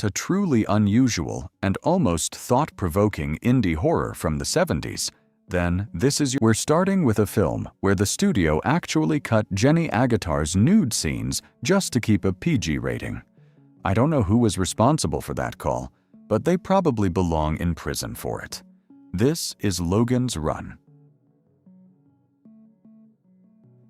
a truly unusual and almost thought-provoking indie horror from the 70s, then we're starting with a film where the studio actually cut Jenny Aguilar's nude scenes just to keep a PG rating. I don't know who was responsible for that call, but they probably belong in prison for it. This is Logan's Run.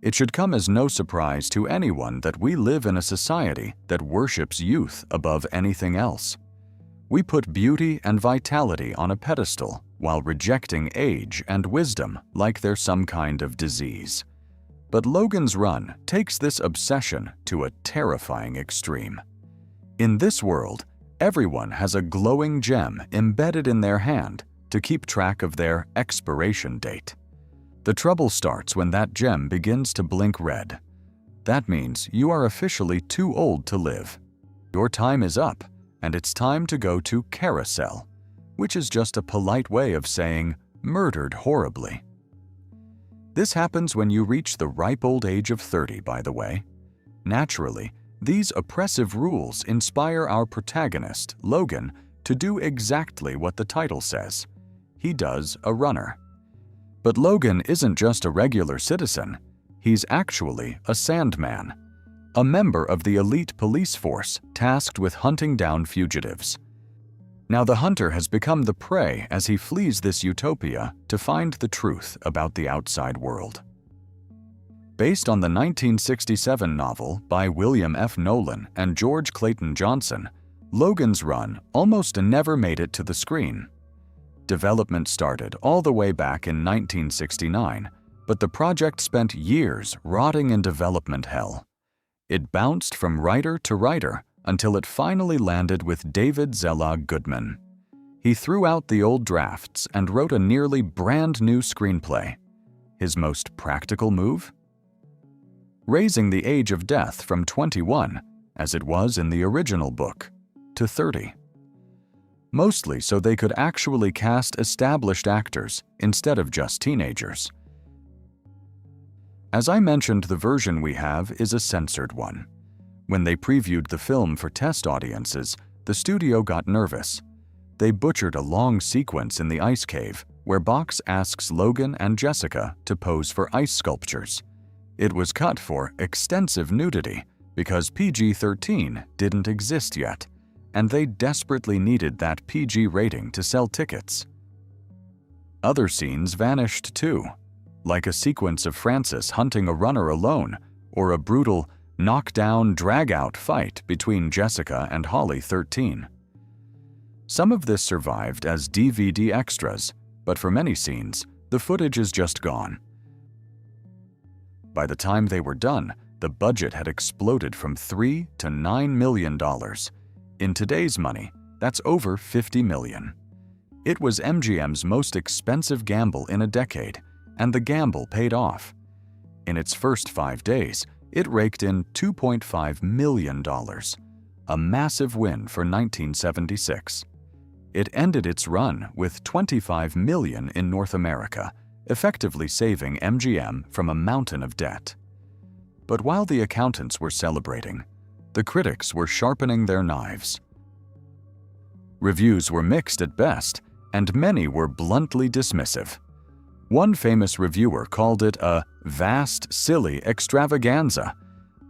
It should come as no surprise to anyone that we live in a society that worships youth above anything else. We put beauty and vitality on a pedestal while rejecting age and wisdom like they're some kind of disease. But Logan's Run takes this obsession to a terrifying extreme. In this world, everyone has a glowing gem embedded in their hand to keep track of their expiration date. The trouble starts when that gem begins to blink red. That means you are officially too old to live. Your time is up, and it's time to go to carousel, which is just a polite way of saying murdered horribly. This happens when you reach the ripe old age of 30, by the way. Naturally, these oppressive rules inspire our protagonist, Logan, to do exactly what the title says. He does a runner. But Logan isn't just a regular citizen. He's actually a Sandman, a member of the elite police force tasked with hunting down fugitives. Now the hunter has become the prey as he flees this utopia to find the truth about the outside world. Based on the 1967 novel by William F. Nolan and George Clayton Johnson, Logan's Run almost never made it to the screen. Development started all the way back in 1969, but the project spent years rotting in development hell. It bounced from writer to writer until it finally landed with David Zelig Goodman. He threw out the old drafts and wrote a nearly brand new screenplay. His most practical move? Raising the age of death from 21, as it was in the original book, to 30. Mostly so they could actually cast established actors instead of just teenagers. As I mentioned, the version we have is a censored one. When they previewed the film for test audiences, the studio got nervous. They butchered a long sequence in the ice cave where Box asks Logan and Jessica to pose for ice sculptures. It was cut for extensive nudity because PG-13 didn't exist yet, and they desperately needed that PG rating to sell tickets. Other scenes vanished too, like a sequence of Francis hunting a runner alone or a brutal knockdown, drag-out fight between Jessica and Holly 13. Some of this survived as DVD extras, but for many scenes, the footage is just gone. By the time they were done, the budget had exploded from $3 to $9 million. In today's money, that's over $50 million. It was MGM's most expensive gamble in a decade, and the gamble paid off. In its first 5 days, it raked in $2.5 million, a massive win for 1976. It ended its run with $25 million in North America, effectively saving MGM from a mountain of debt. But while the accountants were celebrating, the critics were sharpening their knives. Reviews were mixed at best, and many were bluntly dismissive. One famous reviewer called it a vast, silly extravaganza.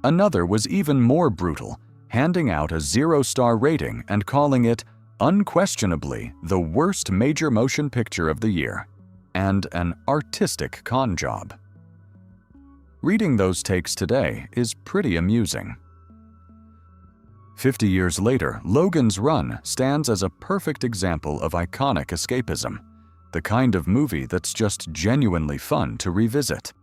Another was even more brutal, handing out a 0-star rating and calling it unquestionably the worst major motion picture of the year, and an artistic con job. Reading those takes today is pretty amusing. 50 years later, Logan's Run stands as a perfect example of iconic escapism, the kind of movie that's just genuinely fun to revisit.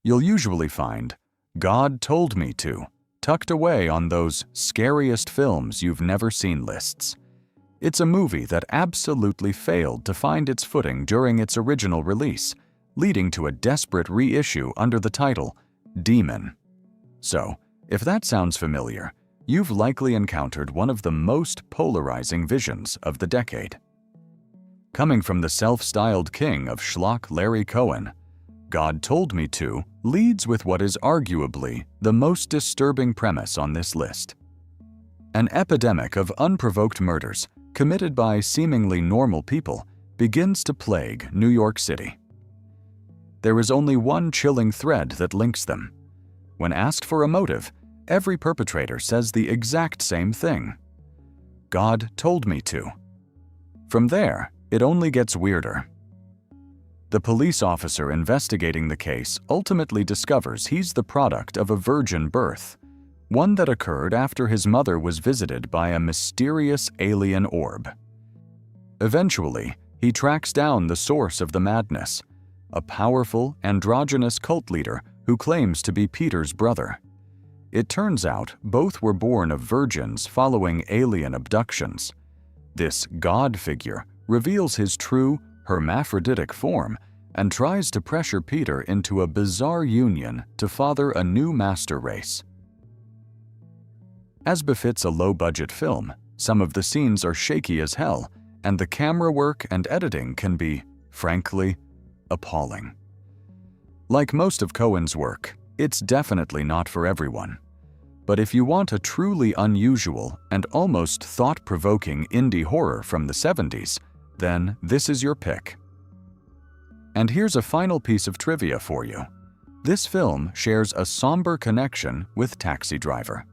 You'll usually find "God Told Me To" tucked away on those scariest films you've never seen lists. It's a movie that absolutely failed to find its footing during its original release, leading to a desperate reissue under the title Demon. So, if that sounds familiar, you've likely encountered one of the most polarizing visions of the decade. Coming from the self-styled king of schlock Larry Cohen, God Told Me To leads with what is arguably the most disturbing premise on this list. An epidemic of unprovoked murders committed by seemingly normal people begins to plague New York City. There is only one chilling thread that links them. When asked for a motive, every perpetrator says the exact same thing. God told me to. From there, it only gets weirder. The police officer investigating the case ultimately discovers he's the product of a virgin birth, one that occurred after his mother was visited by a mysterious alien orb. Eventually, he tracks down the source of the madness, a powerful, androgynous cult leader who claims to be Peter's brother. It turns out both were born of virgins following alien abductions. This God figure reveals his true, hermaphroditic form and tries to pressure Peter into a bizarre union to father a new master race. As befits a low-budget film, some of the scenes are shaky as hell, and the camera work and editing can be, frankly, appalling. Like most of Cohen's work, it's definitely not for everyone. But if you want a truly unusual and almost thought-provoking indie horror from the 70s, then this is your pick. And here's a final piece of trivia for you. This film shares a somber connection with Taxi Driver.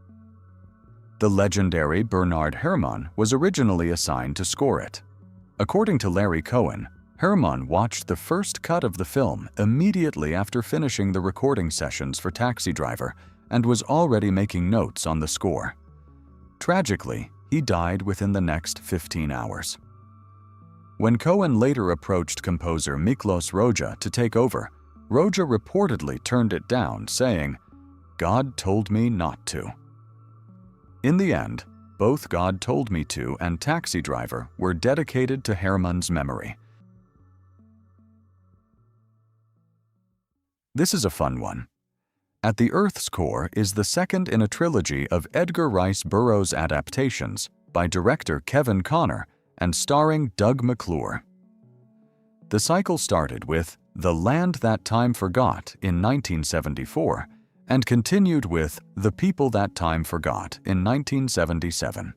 The legendary Bernard Herrmann was originally assigned to score it. According to Larry Cohen, Herrmann watched the first cut of the film immediately after finishing the recording sessions for Taxi Driver and was already making notes on the score. Tragically, he died within the next 15 hours. When Cohen later approached composer Miklos Roja to take over, Roja reportedly turned it down, saying, "God told me not to." In the end, both God Told Me To and Taxi Driver were dedicated to Herrmann's memory. This is a fun one. At the Earth's core is the second in a trilogy of Edgar Rice Burroughs adaptations by director Kevin Connor and starring Doug McClure. The cycle started with The Land That Time Forgot in 1974 and continued with The People That Time Forgot in 1977.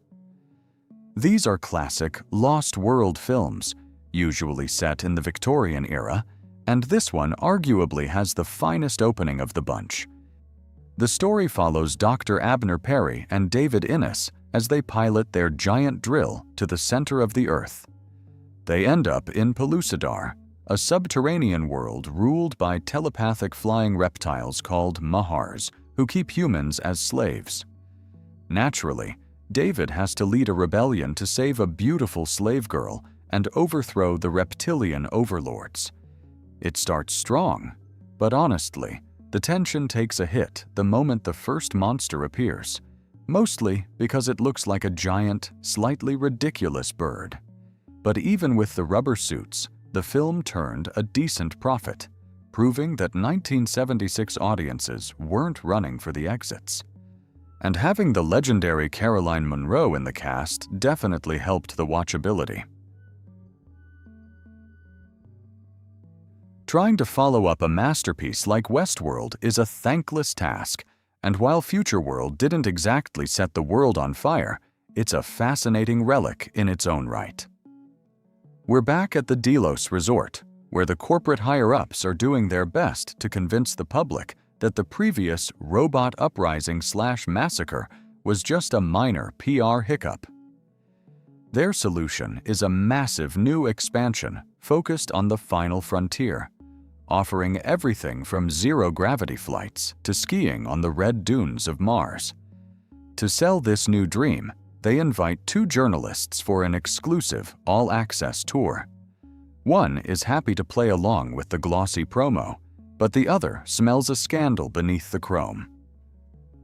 These are classic Lost World films, usually set in the Victorian era, and this one arguably has the finest opening of the bunch. The story follows Dr. Abner Perry and David Innes as they pilot their giant drill to the center of the Earth. They end up in Pellucidar, a subterranean world ruled by telepathic flying reptiles called Mahars, who keep humans as slaves. Naturally, David has to lead a rebellion to save a beautiful slave girl and overthrow the reptilian overlords. It starts strong, but honestly, the tension takes a hit the moment the first monster appears, mostly because it looks like a giant, slightly ridiculous bird. But even with the rubber suits, the film turned a decent profit, proving that 1976 audiences weren't running for the exits. And having the legendary Caroline Munro in the cast definitely helped the watchability. Trying to follow up a masterpiece like Westworld is a thankless task, and while Futureworld didn't exactly set the world on fire, it's a fascinating relic in its own right. We're back at the Delos Resort, where the corporate higher-ups are doing their best to convince the public that the previous robot uprising/massacre was just a minor PR hiccup. Their solution is a massive new expansion focused on the final frontier, offering everything from zero-gravity flights to skiing on the red dunes of Mars. To sell this new dream, they invite two journalists for an exclusive, all-access tour. One is happy to play along with the glossy promo, but the other smells a scandal beneath the chrome.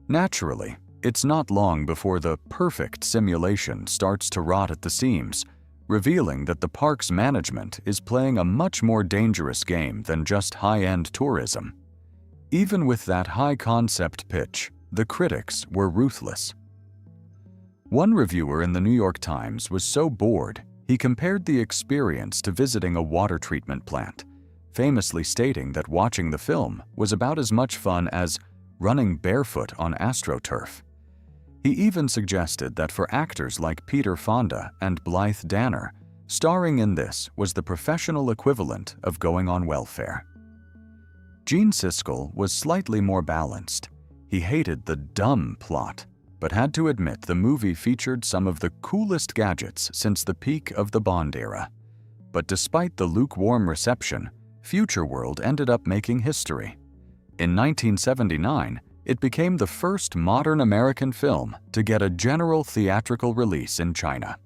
Naturally, it's not long before the perfect simulation starts to rot at the seams, revealing that the park's management is playing a much more dangerous game than just high-end tourism. Even with that high-concept pitch, the critics were ruthless. One reviewer in the New York Times was so bored, he compared the experience to visiting a water treatment plant, famously stating that watching the film was about as much fun as running barefoot on AstroTurf. He even suggested that for actors like Peter Fonda and Blythe Danner, starring in this was the professional equivalent of going on welfare. Gene Siskel was slightly more balanced. He hated the dumb plot, but had to admit the movie featured some of the coolest gadgets since the peak of the Bond era. But despite the lukewarm reception, Futureworld ended up making history. In 1979, it became the first modern American film to get a general theatrical release in China.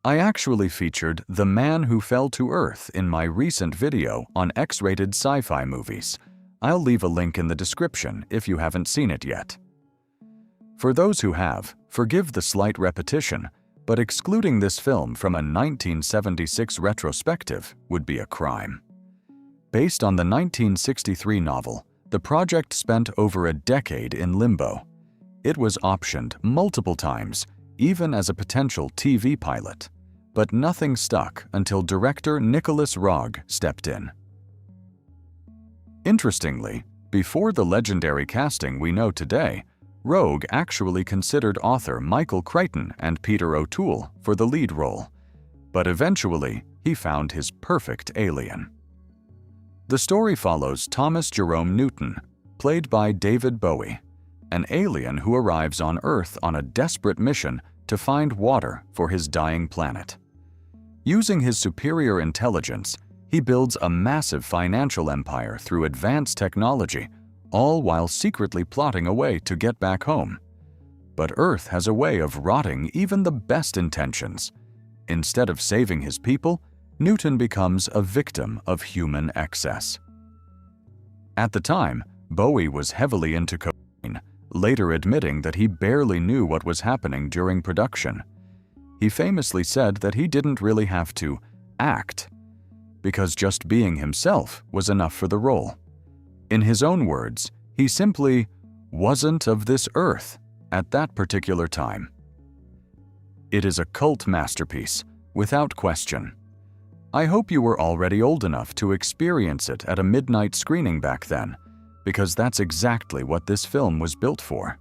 I actually featured The Man Who Fell to Earth in my recent video on X-rated sci-fi movies. I'll leave a link in the description if you haven't seen it yet. For those who have, forgive the slight repetition, but excluding this film from a 1976 retrospective would be a crime. Based on the 1963 novel, the project spent over a decade in limbo. It was optioned multiple times, even as a potential TV pilot, but nothing stuck until director Nicholas Roeg stepped in. Interestingly, before the legendary casting we know today, Roeg actually considered author Michael Crichton and Peter O'Toole for the lead role, but eventually he found his perfect alien. The story follows Thomas Jerome Newton, played by David Bowie, an alien who arrives on Earth on a desperate mission to find water for his dying planet. Using his superior intelligence, he builds a massive financial empire through advanced technology, all while secretly plotting a way to get back home. But Earth has a way of rotting even the best intentions. Instead of saving his people, Newton becomes a victim of human excess. At the time, Bowie was heavily into cocaine, later admitting that he barely knew what was happening during production. He famously said that he didn't really have to act, because just being himself was enough for the role. In his own words, he simply wasn't of this earth at that particular time. It is a cult masterpiece, without question. I hope you were already old enough to experience it at a midnight screening back then, because that's exactly what this film was built for.